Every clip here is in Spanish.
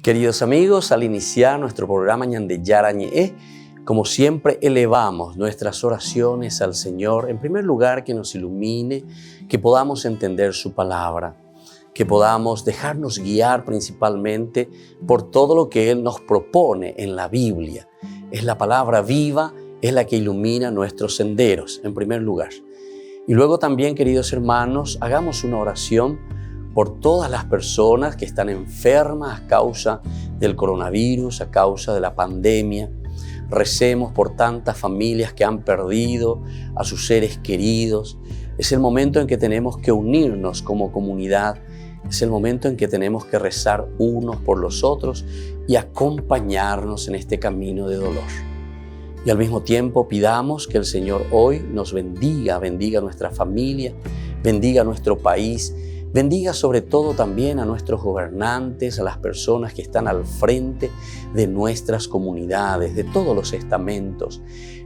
Queridos amigos, al iniciar nuestro programa Ñande Yarañe, como siempre elevamos nuestras oraciones al Señor. En primer lugar, que nos ilumine, que podamos entender su palabra, que podamos dejarnos guiar principalmente por todo lo que Él nos propone en la Biblia. Es la palabra viva, es la que ilumina nuestros senderos, en primer lugar. Y luego también, queridos hermanos, hagamos una oración por todas las personas que están enfermas a causa del coronavirus, a causa de la pandemia. Recemos por tantas familias que han perdido a sus seres queridos. Es el momento en que tenemos que unirnos como comunidad. Es el momento en que tenemos que rezar unos por los otros y acompañarnos en este camino de dolor. Y al mismo tiempo pidamos que el Señor hoy nos bendiga a nuestra familia, bendiga a nuestro país, bendiga sobre todo también a nuestros gobernantes, a las personas que están al frente de nuestras comunidades, de todos los estamentos,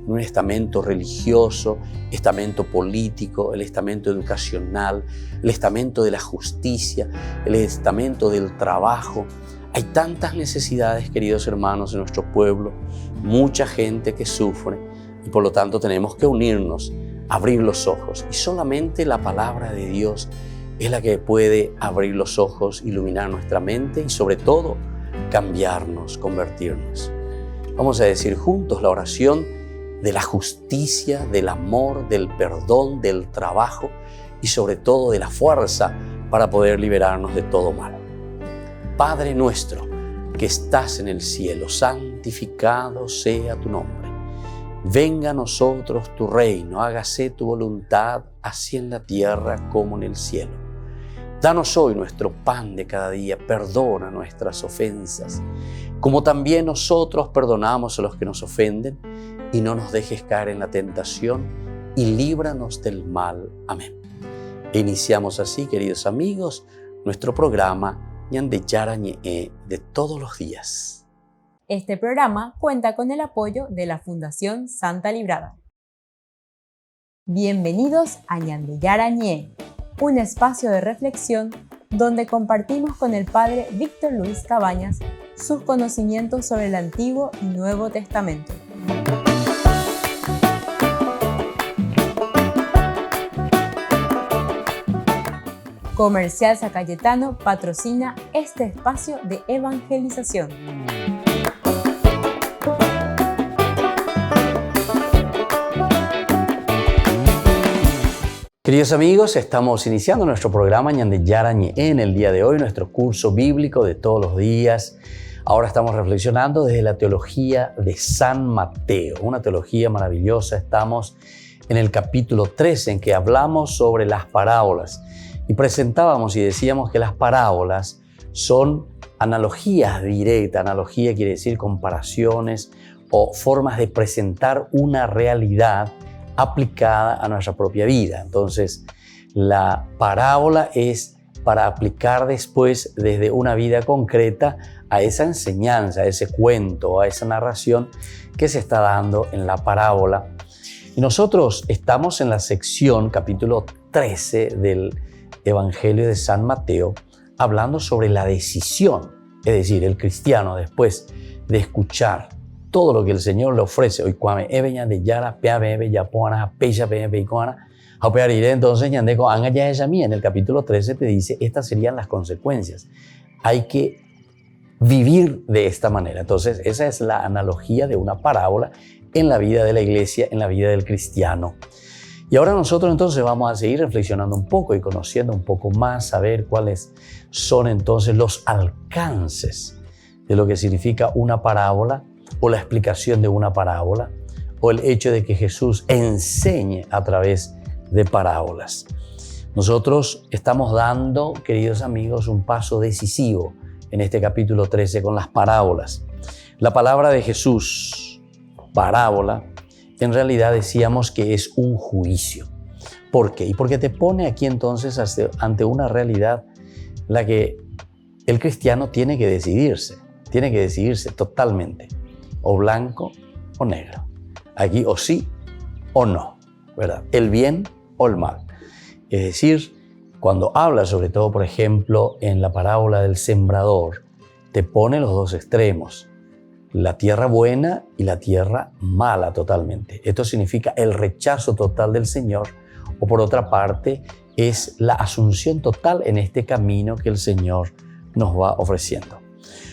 un estamento religioso, estamento político, el estamento educacional, el estamento de la justicia, el estamento del trabajo. Hay tantas necesidades, queridos hermanos, en nuestro pueblo, mucha gente que sufre y por lo tanto tenemos que unirnos, abrir los ojos y solamente la palabra de Dios es la que puede abrir los ojos, iluminar nuestra mente y sobre todo cambiarnos, convertirnos. Vamos a decir juntos la oración de la justicia, del amor, del perdón, del trabajo y sobre todo de la fuerza para poder liberarnos de todo mal. Padre nuestro que estás en el cielo, santificado sea tu nombre. Venga a nosotros tu reino, hágase tu voluntad, así en la tierra como en el cielo. Danos hoy nuestro pan de cada día, perdona nuestras ofensas, como también nosotros perdonamos a los que nos ofenden, y no nos dejes caer en la tentación, y líbranos del mal. Amén. E iniciamos así, queridos amigos, nuestro programa Ñande Yarañe de todos los días. Este programa cuenta con el apoyo de la Fundación Santa Librada. Bienvenidos a Ñande Yarañe, un espacio de reflexión donde compartimos con el Padre Víctor Luis Cabañas sus conocimientos sobre el Antiguo y Nuevo Testamento. Comercial San Cayetano patrocina este espacio de evangelización. Queridos amigos, estamos iniciando nuestro programa Ñande Yarañe en el día de hoy, nuestro curso bíblico de todos los días. Ahora estamos reflexionando desde la teología de San Mateo, una teología maravillosa. Estamos en el capítulo 13 en que hablamos sobre las parábolas y presentábamos y decíamos que las parábolas son analogías directas. Analogía quiere decir comparaciones o formas de presentar una realidad aplicada a nuestra propia vida. Entonces, la parábola es para aplicar después desde una vida concreta a esa enseñanza, a ese cuento, a esa narración que se está dando en la parábola. Y nosotros estamos en la sección capítulo 13 del Evangelio de San Mateo, hablando sobre la decisión, es decir, el cristiano después de escuchar todo lo que el Señor le ofrece. Hoy cuame eveña de yara pea bebe ya pona pecha bebe icona apearire. Entonces ñandeco anga ya esa mía en el capítulo 13 te dice estas serían las consecuencias. Hay que vivir de esta manera. Entonces esa es la analogía de una parábola en la vida de la iglesia, en la vida del cristiano. Y ahora nosotros entonces vamos a seguir reflexionando un poco y conociendo un poco más, saber cuáles son entonces los alcances de lo que significa una parábola o la explicación de una parábola o el hecho de que Jesús enseñe a través de parábolas. Nosotros estamos dando, queridos amigos, un paso decisivo en este capítulo 13 con las parábolas. La palabra de Jesús, parábola, en realidad decíamos que es un juicio. ¿Por qué? Y porque te pone aquí entonces ante una realidad la que el cristiano tiene que decidirse totalmente, o blanco o negro. Aquí o sí o no, ¿verdad? El bien o el mal. Es decir, cuando habla sobre todo, por ejemplo, en la parábola del sembrador, te pone los dos extremos, la tierra buena y la tierra mala totalmente. Esto significa el rechazo total del Señor, o por otra parte, es la asunción total en este camino que el Señor nos va ofreciendo.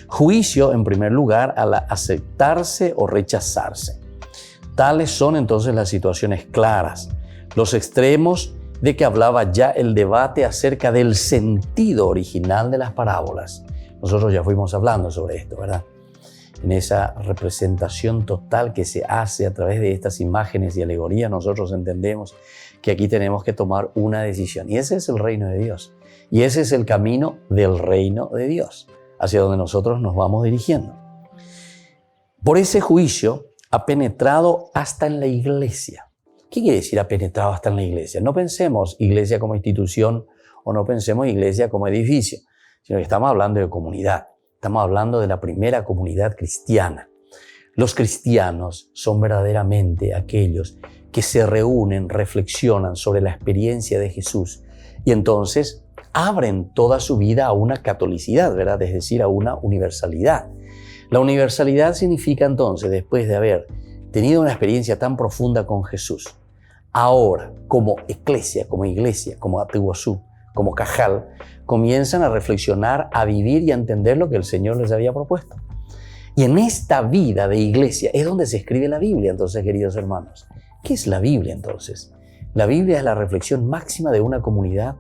Juicio, en primer lugar, al aceptarse o rechazarse. Tales son entonces las situaciones claras, los extremos de que hablaba ya el debate acerca del sentido original de las parábolas. Nosotros ya fuimos hablando sobre esto, ¿verdad? En esa representación total que se hace a través de estas imágenes y alegorías, nosotros entendemos que aquí tenemos que tomar una decisión. Y ese es el reino de Dios. Y ese es el camino del reino de Dios, hacia donde nosotros nos vamos dirigiendo. Por ese juicio ha penetrado hasta en la iglesia. ¿Qué quiere decir ha penetrado hasta en la iglesia? No pensemos iglesia como institución o no pensemos iglesia como edificio, sino que estamos hablando de comunidad. Estamos hablando de la primera comunidad cristiana. Los cristianos son verdaderamente aquellos que se reúnen, reflexionan sobre la experiencia de Jesús y entonces abren toda su vida a una catolicidad, ¿verdad? Es decir, a una universalidad. La universalidad significa entonces, después de haber tenido una experiencia tan profunda con Jesús, ahora como iglesia, como Atuguazú, como Cajal, comienzan a reflexionar, a vivir y a entender lo que el Señor les había propuesto. Y en esta vida de iglesia es donde se escribe la Biblia, entonces, queridos hermanos. ¿Qué es la Biblia, entonces? La Biblia es la reflexión máxima de una comunidad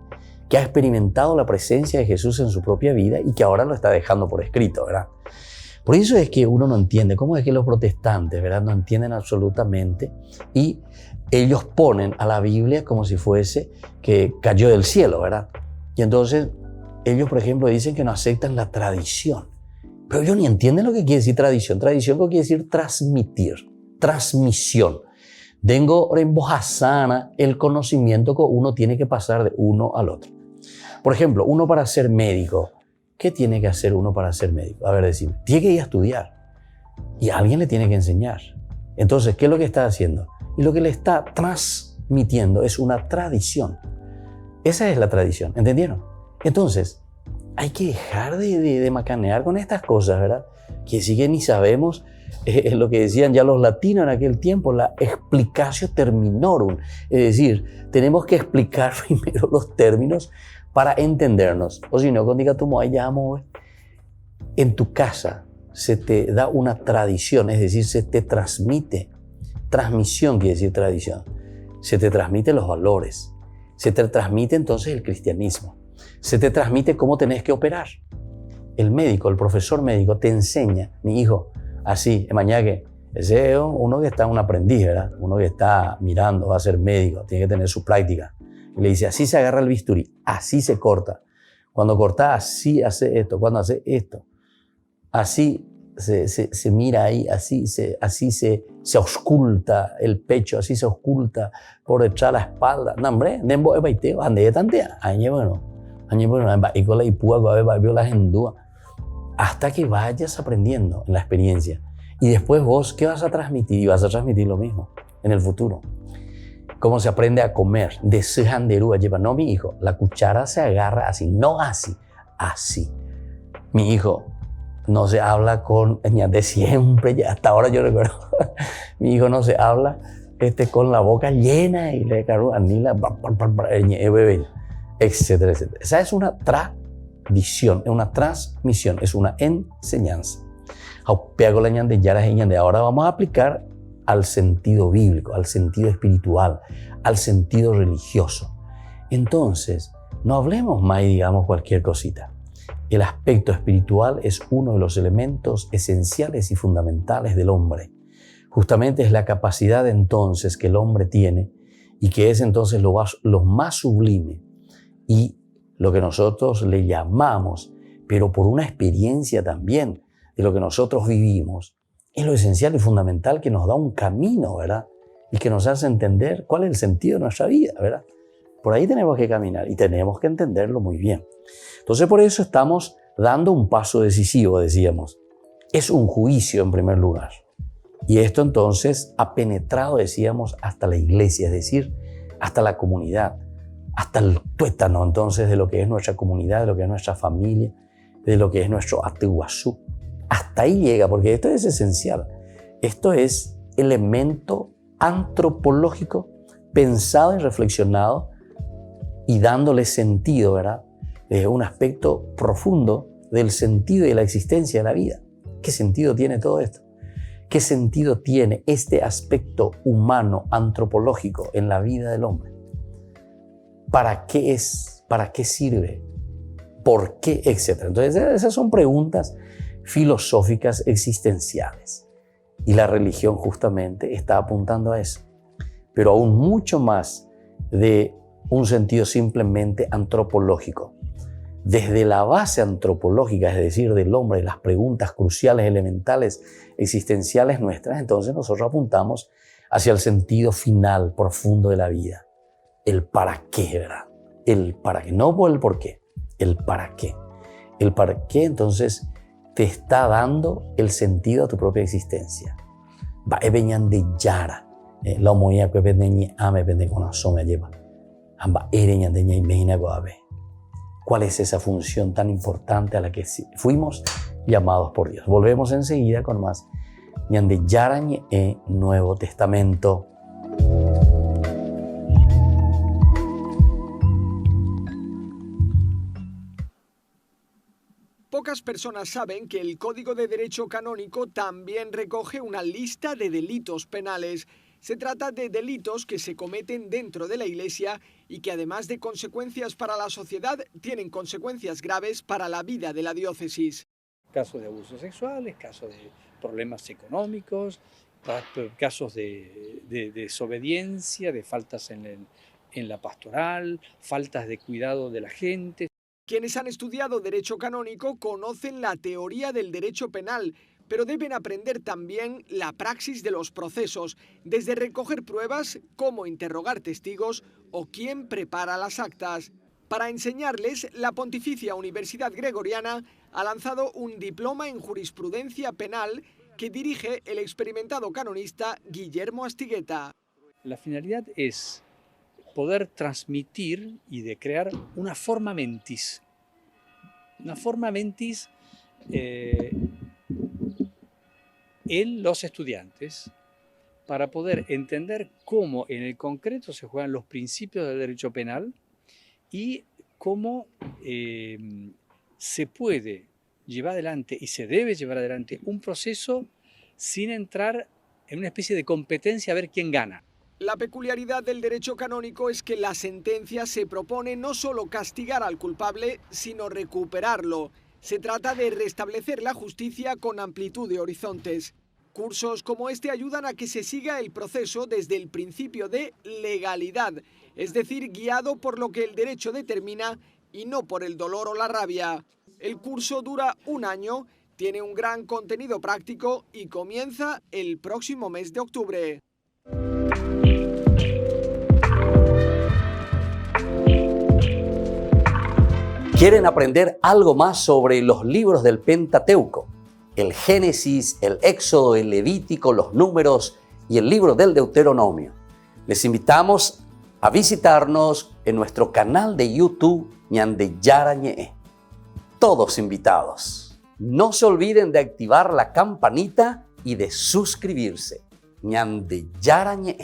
que ha experimentado la presencia de Jesús en su propia vida y que ahora lo está dejando por escrito, ¿verdad? Por eso es que uno no entiende cómo es que los protestantes, ¿verdad?, no entienden absolutamente y ellos ponen a la Biblia como si fuese que cayó del cielo, ¿verdad? Y entonces ellos, por ejemplo, dicen que no aceptan la tradición. Pero ellos ni entienden lo que quiere decir tradición. Tradición quiere decir transmitir, transmisión. Dengo rembojasana el conocimiento que uno tiene que pasar de uno al otro. Por ejemplo, uno para ser médico, ¿qué tiene que hacer uno para ser médico? A ver, decime, tiene que ir a estudiar y alguien le tiene que enseñar. Entonces, ¿qué es lo que está haciendo? Y lo que le está transmitiendo es una tradición. Esa es la tradición, ¿entendieron? Entonces, hay que dejar de macanear con estas cosas, ¿verdad? Que sí que ni sabemos lo que decían ya los latinos en aquel tiempo, la explicatio terminorum. Es decir, tenemos que explicar primero los términos para entendernos. O si no, cuando diga tu moa, llamo, en tu casa se te da una tradición, es decir, se te transmite. Transmisión quiere decir tradición. Se te transmiten los valores. Se te transmite entonces el cristianismo. Se te transmite cómo tenés que operar. El médico, el profesor médico te enseña, mi hijo, así, mañana que ese es uno que está un aprendiz, ¿verdad? Uno que está mirando, va a ser médico, tiene que tener su práctica. Y le dice, así se agarra el bisturí, así se corta. Cuando corta, así hace esto. Cuando hace esto, así se mira ahí, así se ausculta el pecho, así se ausculta por detrás la espalda. No, hombre, nembo es baiteo, ande de tantea. Hasta que vayas aprendiendo en la experiencia. Y después vos, ¿qué vas a transmitir? Y vas a transmitir lo mismo en el futuro. ¿Cómo se aprende a comer? De sejanderúa lleva. No, mi hijo, la cuchara se agarra así, no así, así. Mi hijo, no se habla con, de siempre, ya hasta ahora yo recuerdo, mi hijo no se habla con la boca llena y le cargo anila, etcétera, etcétera. Esa es una tradición, es una transmisión, es una enseñanza. Ahora vamos a aplicar al sentido bíblico, al sentido espiritual, al sentido religioso. Entonces, no hablemos más y digamos cualquier cosita. El aspecto espiritual es uno de los elementos esenciales y fundamentales del hombre. Justamente es la capacidad entonces que el hombre tiene y que es entonces lo más sublime y lo que nosotros le llamamos, pero por una experiencia también de lo que nosotros vivimos, es lo esencial y fundamental que nos da un camino, ¿verdad? Y que nos hace entender cuál es el sentido de nuestra vida, ¿verdad? Por ahí tenemos que caminar y tenemos que entenderlo muy bien. Entonces, por eso estamos dando un paso decisivo, decíamos. Es un juicio en primer lugar. Y esto entonces ha penetrado, decíamos, hasta la iglesia, es decir, hasta la comunidad, hasta el tuétano entonces de lo que es nuestra comunidad, de lo que es nuestra familia, de lo que es nuestro Atuguazú. Hasta ahí llega, porque esto es esencial. Esto es elemento antropológico pensado y reflexionado y dándole sentido, ¿verdad? Desde un aspecto profundo del sentido y de la existencia de la vida. ¿Qué sentido tiene todo esto? ¿Qué sentido tiene este aspecto humano, antropológico en la vida del hombre? ¿Para qué es? ¿Para qué sirve? ¿Por qué? Etcétera. Entonces, esas son preguntas filosóficas existenciales. Y la religión justamente está apuntando a eso. Pero aún mucho más de un sentido simplemente antropológico. Desde la base antropológica, es decir, del hombre, las preguntas cruciales, elementales, existenciales nuestras, entonces nosotros apuntamos hacia el sentido final, profundo de la vida. El para qué, ¿verdad? El para qué, no por el por qué, el para qué. El para qué, entonces, te está dando el sentido a tu propia existencia. Va a venir de Yara. La homoía que vende ame vende con asome lleva. Amba ereña de imagina goabe. ¿Cuál es esa función tan importante a la que fuimos llamados por Dios? Volvemos enseguida con más ñande Yarañe Nuevo Testamento. Pocas personas saben que el Código de Derecho Canónico también recoge una lista de delitos penales. Se trata de delitos que se cometen dentro de la Iglesia y que, además de consecuencias para la sociedad, tienen consecuencias graves para la vida de la diócesis. Casos de abusos sexuales, casos de problemas económicos, casos de desobediencia, de faltas en la pastoral, faltas de cuidado de la gente. Quienes han estudiado Derecho Canónico conocen la teoría del derecho penal, pero deben aprender también la praxis de los procesos, desde recoger pruebas, cómo interrogar testigos o quién prepara las actas. Para enseñarles, la Pontificia Universidad Gregoriana ha lanzado un diploma en jurisprudencia penal que dirige el experimentado canonista Guillermo Astigueta. La finalidad es poder transmitir y de crear una forma mentis. Una forma mentis en los estudiantes para poder entender cómo en el concreto se juegan los principios del derecho penal y cómo se puede llevar adelante y se debe llevar adelante un proceso sin entrar en una especie de competencia a ver quién gana. La peculiaridad del derecho canónico es que la sentencia se propone no solo castigar al culpable, sino recuperarlo. Se trata de restablecer la justicia con amplitud de horizontes. Cursos como este ayudan a que se siga el proceso desde el principio de legalidad, es decir, guiado por lo que el derecho determina y no por el dolor o la rabia. El curso dura 1 año, tiene un gran contenido práctico y comienza el próximo mes de octubre. ¿Quieren aprender algo más sobre los libros del Pentateuco? El Génesis, el Éxodo, el Levítico, los Números y el libro del Deuteronomio. Les invitamos a visitarnos en nuestro canal de YouTube Ñande Yarañe. Todos invitados. No se olviden de activar la campanita y de suscribirse. Ñande Yarañe.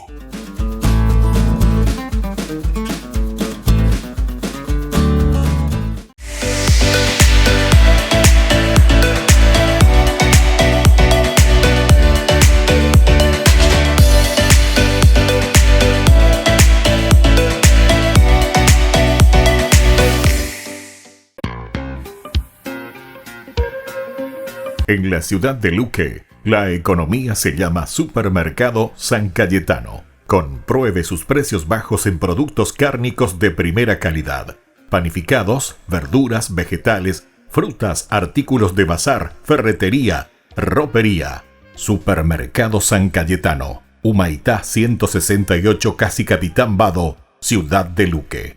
En la ciudad de Luque, la economía se llama Supermercado San Cayetano. Compruebe sus precios bajos en productos cárnicos de primera calidad. Panificados, verduras, vegetales, frutas, artículos de bazar, ferretería, ropería. Supermercado San Cayetano. Humaitá 168 Casi Capitán Vado, ciudad de Luque.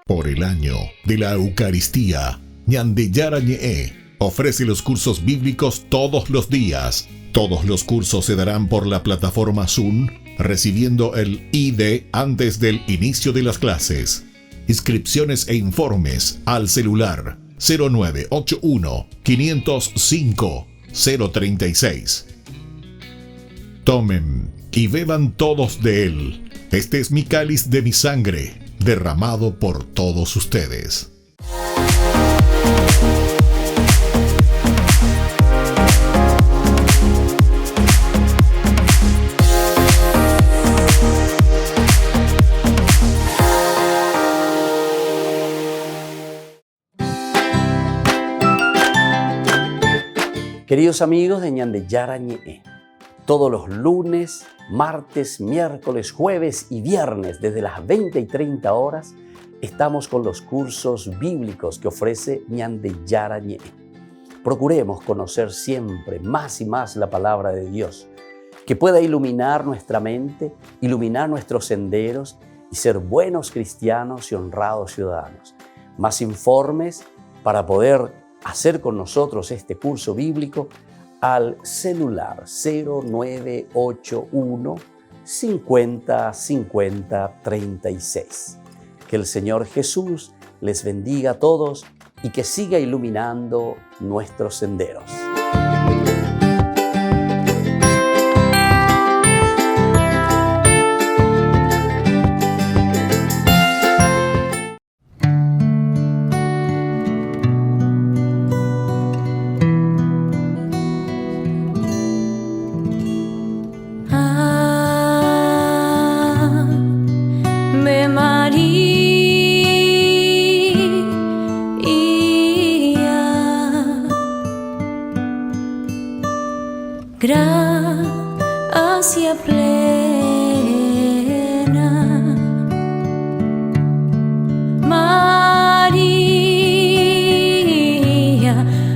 Por el año de la Eucaristía, Ñande Yarañe ofrece los cursos bíblicos todos los días Todos los cursos se darán por la plataforma Zoom, recibiendo el ID antes del inicio de las clases. Inscripciones e informes al celular 0981 505 036. Tomen y beban todos de él. Este es mi cáliz de mi sangre, derramado por todos ustedes. Queridos amigos de Ñande Yarañe, todos los lunes, martes, miércoles, jueves y viernes desde las 20 y 30 horas estamos con los cursos bíblicos que ofrece Ñande Yarañe. Procuremos conocer siempre más y más la palabra de Dios, que pueda iluminar nuestra mente, iluminar nuestros senderos y ser buenos cristianos y honrados ciudadanos. Más informes para poder hacer con nosotros este curso bíblico al celular 0981 50 50 36. Que el Señor Jesús les bendiga a todos y que siga iluminando nuestros senderos. Gracia plena, María,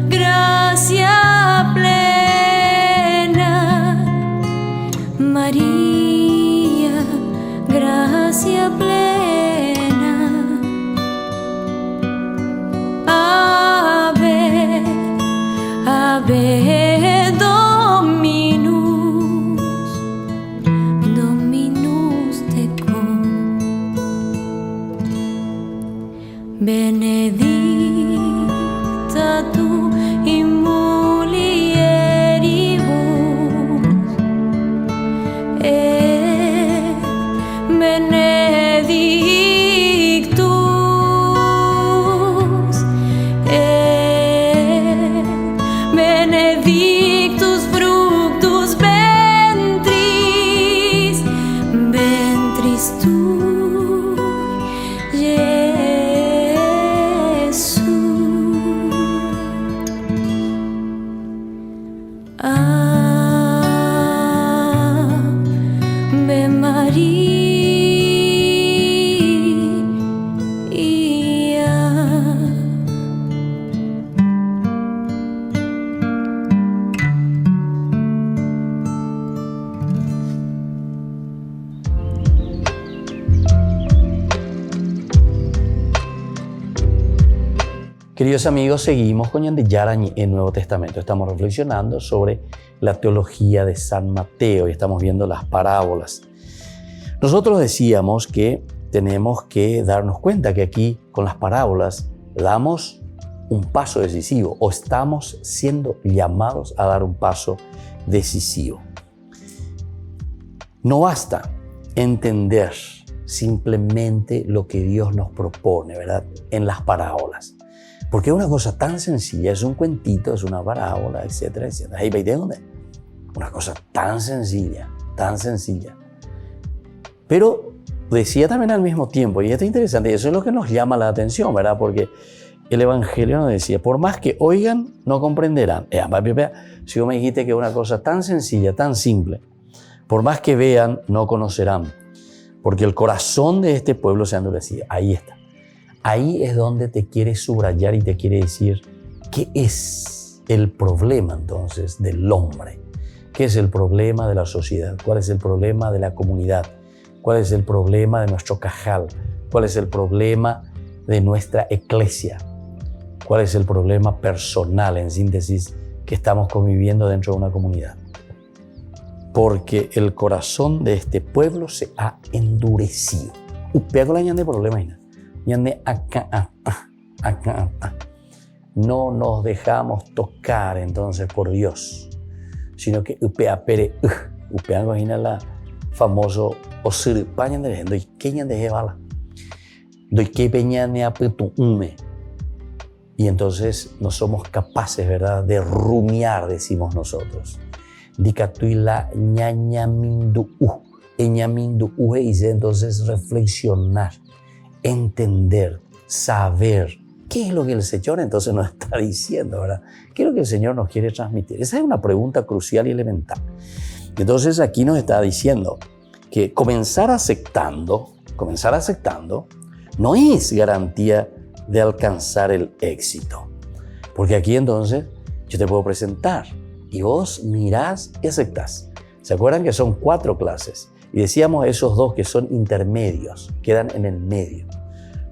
gracia plena, María, gracia plena, Ave, Ave. Benedicta tu in mulieribus et benedictus benedictus fructus ventris tu. Ave María. Queridos amigos, seguimos con Ñande Yarañe en Nuevo Testamento. Estamos reflexionando sobre la teología de San Mateo y estamos viendo las parábolas. Nosotros decíamos que tenemos que darnos cuenta que aquí con las parábolas damos un paso decisivo o estamos siendo llamados a dar un paso decisivo. No basta entender simplemente lo que Dios nos propone, ¿verdad? En las parábolas. Porque es una cosa tan sencilla, es un cuentito, es una parábola, etcétera, etcétera. Hey, ¿de dónde? Una cosa tan sencilla, tan sencilla. Pero decía también al mismo tiempo, y esto es interesante, y eso es lo que nos llama la atención, ¿verdad? Porque el Evangelio nos decía, por más que oigan, no comprenderán. Si vos me dijiste que es una cosa tan sencilla, tan simple, por más que vean, no conocerán. Porque el corazón de este pueblo se endurecía. Ahí está. Ahí es donde te quiere subrayar y te quiere decir qué es el problema entonces del hombre, qué es el problema de la sociedad, cuál es el problema de la comunidad, cuál es el problema de nuestro cajal, cuál es el problema de nuestra eclesia, cuál es el problema personal, en síntesis, que estamos conviviendo dentro de una comunidad. porque el corazón de este pueblo se ha endurecido. Upea la ñande problema ina. Ñande acá. No nos dejamos tocar entonces por Dios, sino que upea pere upea imagina la famoso osirpa ñande doy que ñande bala. Doy que peñane apetu ume. Y entonces no somos capaces, ¿verdad?, de rumiar, decimos nosotros. Dicatuila ñañamindu dice entonces reflexionar, entender, saber qué es lo que el Señor entonces nos está diciendo, ¿verdad? ¿Qué es lo que el Señor nos quiere transmitir? Esa es una pregunta crucial y elemental. Entonces aquí nos está diciendo que comenzar aceptando no es garantía de alcanzar el éxito. Porque aquí entonces yo te puedo presentar y vos mirás y aceptás. ¿Se acuerdan que son 4 clases? Y decíamos esos 2 que son intermedios, quedan en el medio.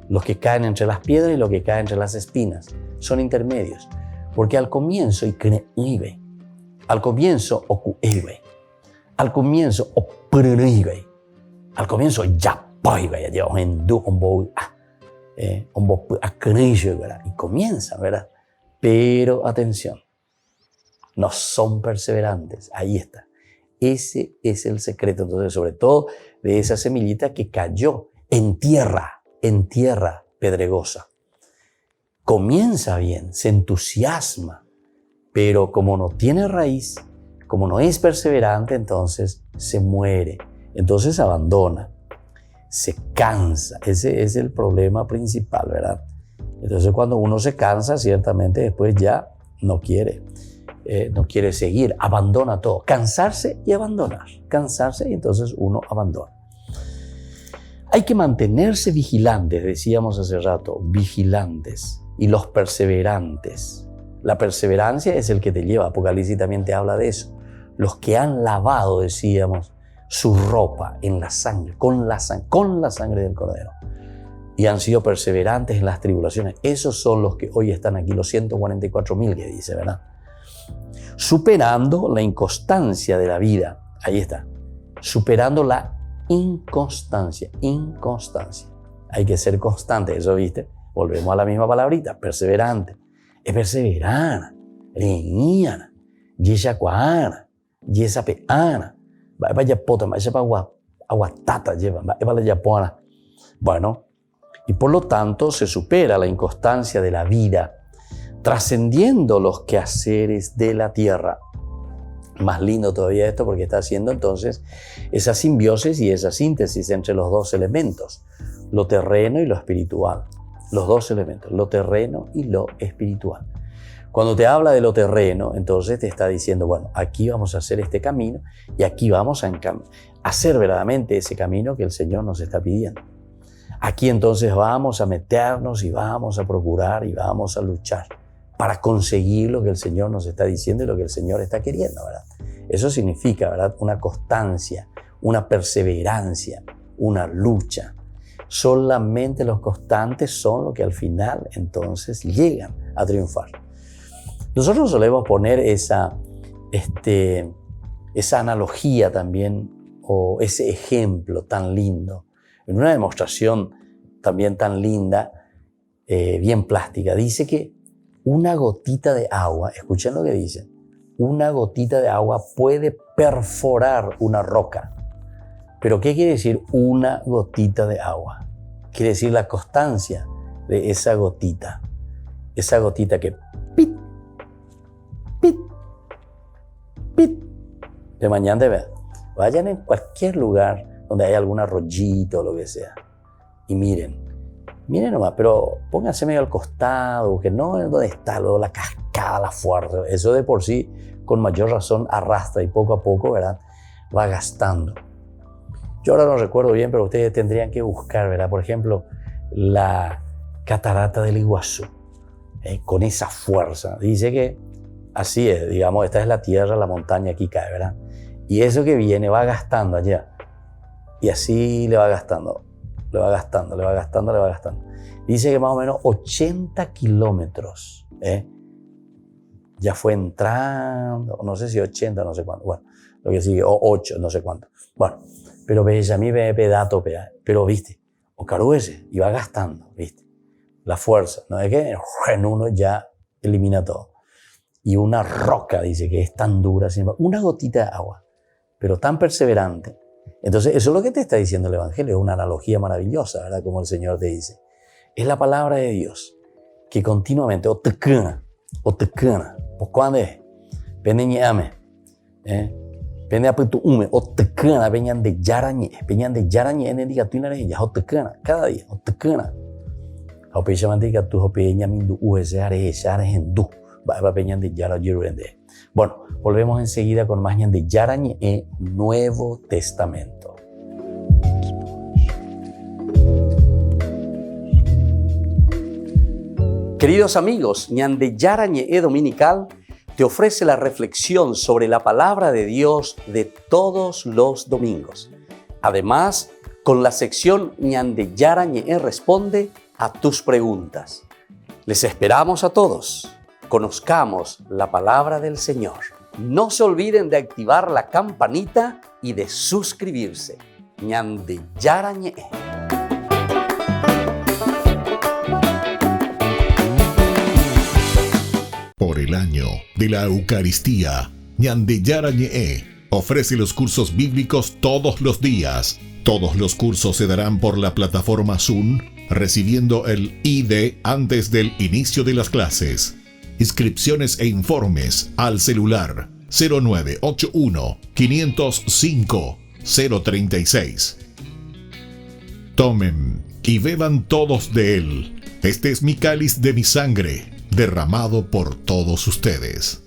Los que caen entre las piedras y los que caen entre las espinas son intermedios. Porque al comienzo, al comienzo, al comienzo, al comienzo, y comienza, ¿verdad? Pero atención, no son perseverantes. Ahí está. Ese es el secreto, entonces, sobre todo de esa semillita que cayó en tierra pedregosa. Comienza bien, se entusiasma, pero como no tiene raíz, como no es perseverante, entonces se muere, entonces abandona. Se cansa, ese es el problema principal, ¿verdad? Entonces cuando uno se cansa, ciertamente después ya no quiere seguir, abandona todo. Cansarse y abandonar, cansarse y entonces uno abandona. Hay que mantenerse vigilantes, decíamos hace rato, vigilantes y los perseverantes. La perseverancia es el que te lleva, Apocalipsis también te habla de eso. Los que han lavado, decíamos, su ropa en la sangre, con la sangre del Cordero. Y han sido perseverantes en las tribulaciones. Esos son los que hoy están aquí, los 144.000 que dice, ¿verdad? Superando la inconstancia de la vida. Ahí está. Superando la inconstancia. Hay que ser constante, eso viste. Volvemos a la misma palabrita, perseverante. Es perseverar, reñiana, yesacuana, yesapeana. Vaya pota, vaya para aguatata lleva, vaya la yapona. Bueno, y por lo tanto se supera la inconstancia de la vida, trascendiendo los quehaceres de la tierra. Más lindo todavía esto porque está haciendo entonces esa simbiosis y esa síntesis entre los 2 elementos, lo terreno y lo espiritual. Los 2 elementos, lo terreno y lo espiritual. Cuando te habla de lo terreno, entonces te está diciendo, bueno, aquí vamos a hacer este camino y aquí vamos a hacer verdaderamente ese camino que el Señor nos está pidiendo. Aquí entonces vamos a meternos y vamos a procurar y vamos a luchar para conseguir lo que el Señor nos está diciendo y lo que el Señor está queriendo, ¿verdad? Eso significa, ¿verdad?, una constancia, una perseverancia, una lucha. Solamente los constantes son los que al final entonces llegan a triunfar. Nosotros solemos poner esa analogía también o ese ejemplo tan lindo en una demostración también tan linda, bien plástica. Dice que una gotita de agua, escuchen lo que dice, una gotita de agua puede perforar una roca. ¿Pero qué quiere decir una gotita de agua? Quiere decir la constancia de esa gotita que pit, pit, pit. De mañana de ver. Vayan en cualquier lugar donde haya algún arroyito o lo que sea y miren nomás, pero pónganse medio al costado, que no es donde está la cascada, la fuerza. Eso de por sí, con mayor razón, arrastra y poco a poco, ¿verdad?, va gastando. Yo ahora no recuerdo bien, pero ustedes tendrían que buscar, ¿verdad?, por ejemplo, la catarata del Iguazú, con esa fuerza. Dice que así es, digamos, esta es la tierra, la montaña aquí cae, ¿verdad? Y eso que viene va gastando allá. Y así le va gastando. Dice que más o menos 80 kilómetros, ya fue entrando, no sé si 80, no sé cuánto. Bueno, lo que sigue, o 8, no sé cuánto. Bueno, pero ves, a mí me dato, pero viste, o caruese, y va gastando, viste, la fuerza, ¿no? Es que en uno ya elimina todo. Y una roca, dice, que es tan dura, una gotita de agua, pero tan perseverante. Entonces, eso es lo que te está diciendo el Evangelio, es una analogía maravillosa, ¿verdad? Como el Señor te dice. Es la palabra de Dios, que continuamente, o te cana, pues cuando es, pende ñame, pende apetu ume, o te cana, peñan de yarañe, en el día, tú no eres ella, o te cana, cada día, o te cana. O pecha mantica, tú, o peña mindu, ese ares en du. Bueno, volvemos enseguida con más de Yarañe en Nuevo Testamento. Queridos amigos, Ñande Yarañe Dominical te ofrece la reflexión sobre la palabra de Dios de todos los domingos. Además, con la sección Ñande Yarañe responde a tus preguntas. Les esperamos a todos. Conozcamos la palabra del Señor. No se olviden de activar la campanita y de suscribirse. Ñande Yarañe. Por el año de la Eucaristía, Ñande Yarañe ofrece los cursos bíblicos todos los días. Todos los cursos se darán por la plataforma Zoom, recibiendo el ID antes del inicio de las clases. Inscripciones e informes al celular 0981 505 036. Tomen y beban todos de él. Este es mi cáliz de mi sangre, derramado por todos ustedes.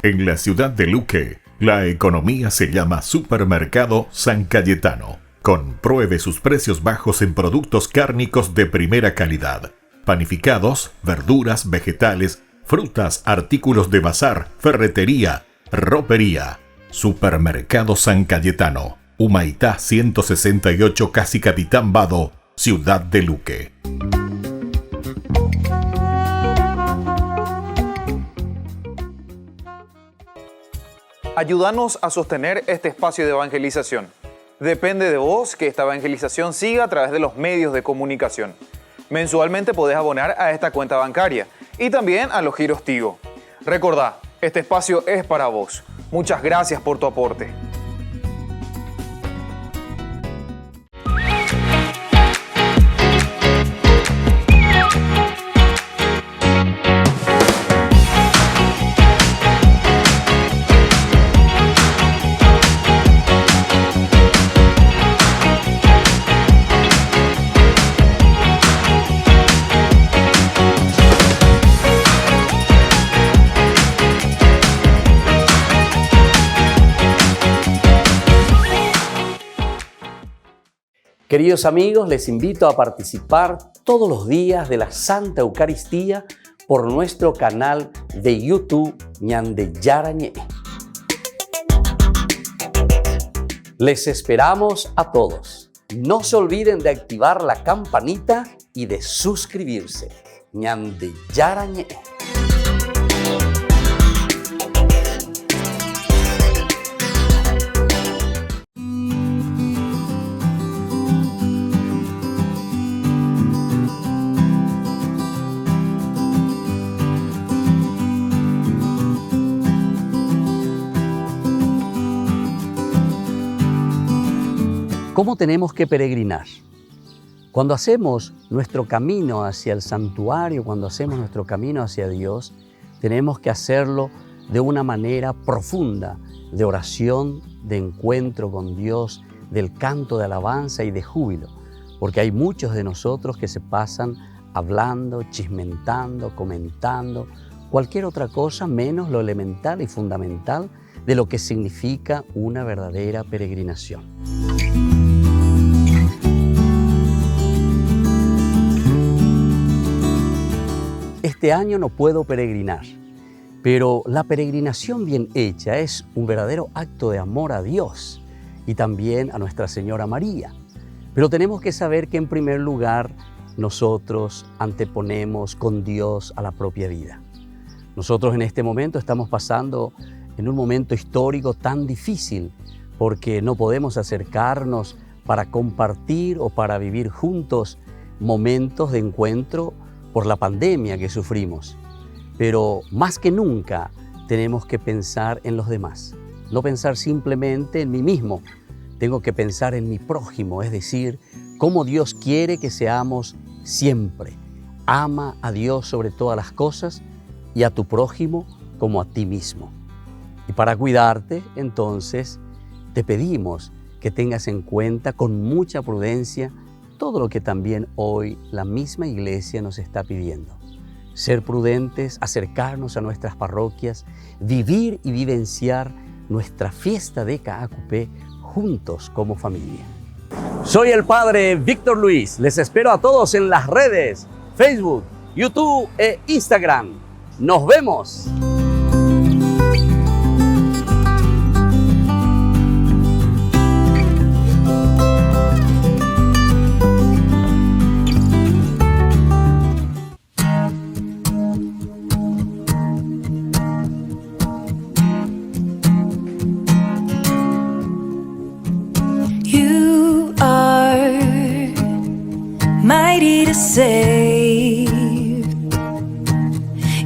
En la ciudad de Luque, la economía se llama Supermercado San Cayetano. Compruebe sus precios bajos en productos cárnicos de primera calidad. Panificados, verduras, vegetales, frutas, artículos de bazar, ferretería, ropería. Supermercado San Cayetano. Humaitá 168, Casi Capitán Vado, ciudad de Luque. Ayúdanos a sostener este espacio de evangelización. Depende de vos que esta evangelización siga a través de los medios de comunicación. Mensualmente podés abonar a esta cuenta bancaria y también a los giros Tigo. Recordá, este espacio es para vos. Muchas gracias por tu aporte. Queridos amigos, les invito a participar todos los días de la Santa Eucaristía por nuestro canal de YouTube Ñande Yarañe. Les esperamos a todos. No se olviden de activar la campanita y de suscribirse. Ñande Yarañe. ¿Cómo tenemos que peregrinar? Cuando hacemos nuestro camino hacia el santuario, cuando hacemos nuestro camino hacia Dios, tenemos que hacerlo de una manera profunda, de oración, de encuentro con Dios, del canto de alabanza y de júbilo, porque hay muchos de nosotros que se pasan hablando, chismentando, comentando, cualquier otra cosa menos lo elemental y fundamental de lo que significa una verdadera peregrinación. Este año no puedo peregrinar. Pero la peregrinación bien hecha es un verdadero acto de amor a Dios y también a Nuestra Señora María. Pero tenemos que saber que en primer lugar nosotros anteponemos con Dios a la propia vida. Nosotros en este momento estamos pasando en un momento histórico tan difícil porque no podemos acercarnos para compartir o para vivir juntos momentos de encuentro por la pandemia que sufrimos. Pero más que nunca tenemos que pensar en los demás, no pensar simplemente en mí mismo. Tengo que pensar en mi prójimo, es decir, cómo Dios quiere que seamos siempre. Ama a Dios sobre todas las cosas y a tu prójimo como a ti mismo. Y para cuidarte, entonces, te pedimos que tengas en cuenta con mucha prudencia todo lo que también hoy la misma Iglesia nos está pidiendo. Ser prudentes, acercarnos a nuestras parroquias, vivir y vivenciar nuestra fiesta de Caacupé juntos como familia. Soy el Padre Víctor Luis. Les espero a todos en las redes, Facebook, YouTube e Instagram. ¡Nos vemos! You are mighty to save.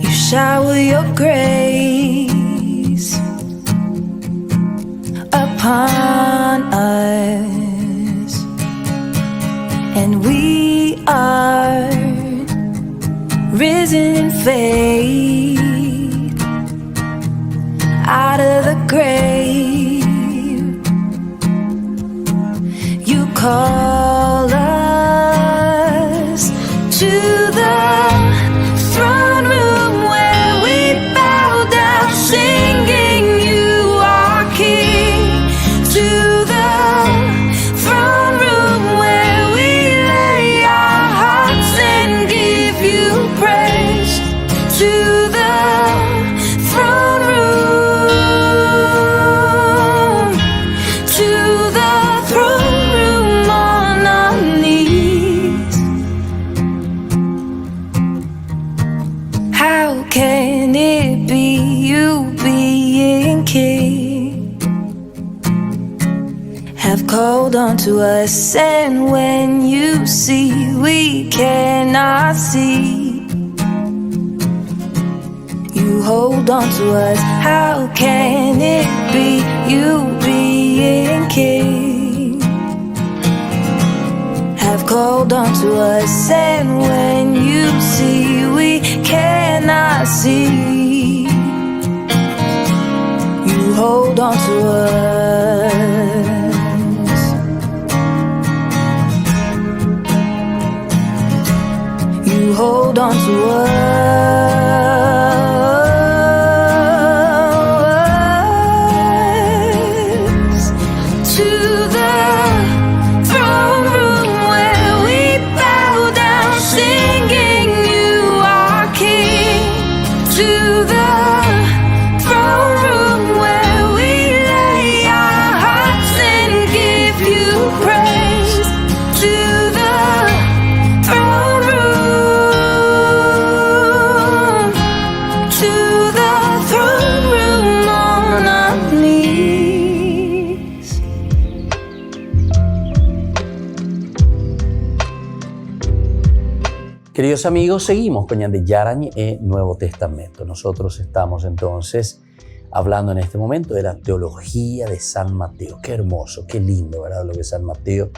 You shower your grace upon us, and we are risen in faith out of the grave. You call us to the throne room where we bow down singing you are King. To the throne room where we lay our hearts and give you praise. To the throne room, to the throne room on our knees. How can it be you being King have called onto us, and when you see we cannot see, you hold on to us? How can it be you being King have called on to us, and when you see we cannot see, you hold on to us? You hold on to us. To the throne room where we bow down singing you are King. To the throne room where we lay our hearts and give you praise. To the throne room, to the throne room on our knees. Queridos amigos, seguimos con Ñande Yarañe e Nuevo Testamento. Nosotros estamos entonces hablando en este momento de la teología de San Mateo. Qué hermoso, qué lindo, ¿verdad? Lo que San Mateo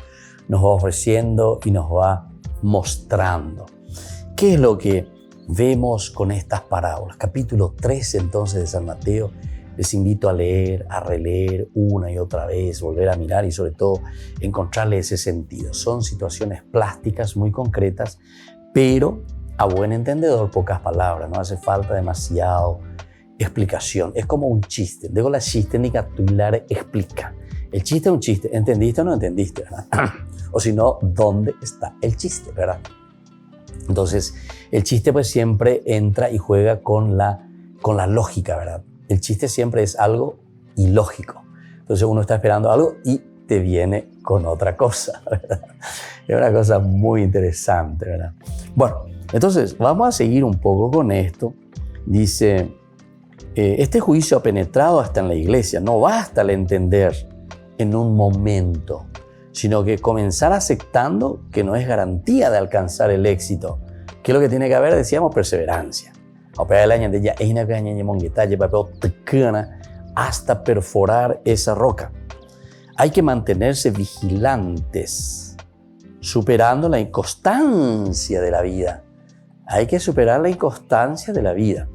nos va ofreciendo y nos va mostrando. ¿Qué es lo que vemos con estas parábolas? Capítulo 13 entonces de San Mateo. Les invito a leer, a releer una y otra vez, volver a mirar y sobre todo encontrarle ese sentido. Son situaciones plásticas muy concretas, pero a buen entendedor pocas palabras, no hace falta demasiado explicación. Es como un chiste. Digo, la chistenica tular explica. El chiste es un chiste. ¿Entendiste o no entendiste? ¿Verdad? O si no, ¿dónde está el chiste? ¿Verdad? Entonces, el chiste pues siempre entra y juega con la con la lógica, ¿verdad? El chiste siempre es algo ilógico. Entonces uno está esperando algo y te viene con otra cosa, ¿verdad? Es una cosa muy interesante, ¿verdad? Bueno, entonces vamos a seguir un poco con esto. Dice, este juicio ha penetrado hasta en la iglesia. No basta el entender en un momento, sino que comenzar aceptando que no es garantía de alcanzar el éxito. ¿Qué es lo que tiene que haber? Decíamos perseverancia. Hasta perforar esa roca. Hay que mantenerse vigilantes, superando la inconstancia de la vida. Hay que superar la inconstancia de la vida.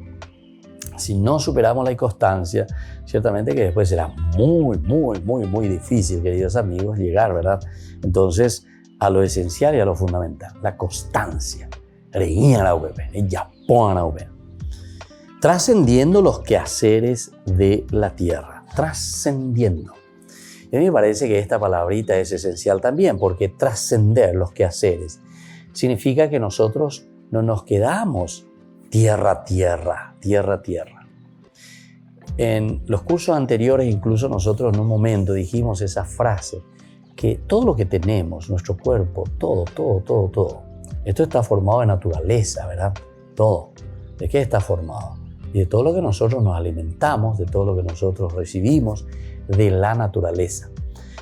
Si no superamos la inconstancia, ciertamente que después será muy difícil, queridos amigos, llegar, ¿verdad? Entonces, a lo esencial y a lo fundamental, la constancia. Trascendiendo los quehaceres de la tierra. Trascendiendo. Y a mí me parece que esta palabrita es esencial también, porque trascender los quehaceres significa que nosotros no nos quedamos tierra. En los cursos anteriores, incluso nosotros en un momento dijimos esa frase, que todo lo que tenemos, nuestro cuerpo, todo, esto está formado de naturaleza, ¿verdad? Todo. ¿De qué está formado? Y de todo lo que nosotros nos alimentamos, de todo lo que nosotros recibimos, de la naturaleza.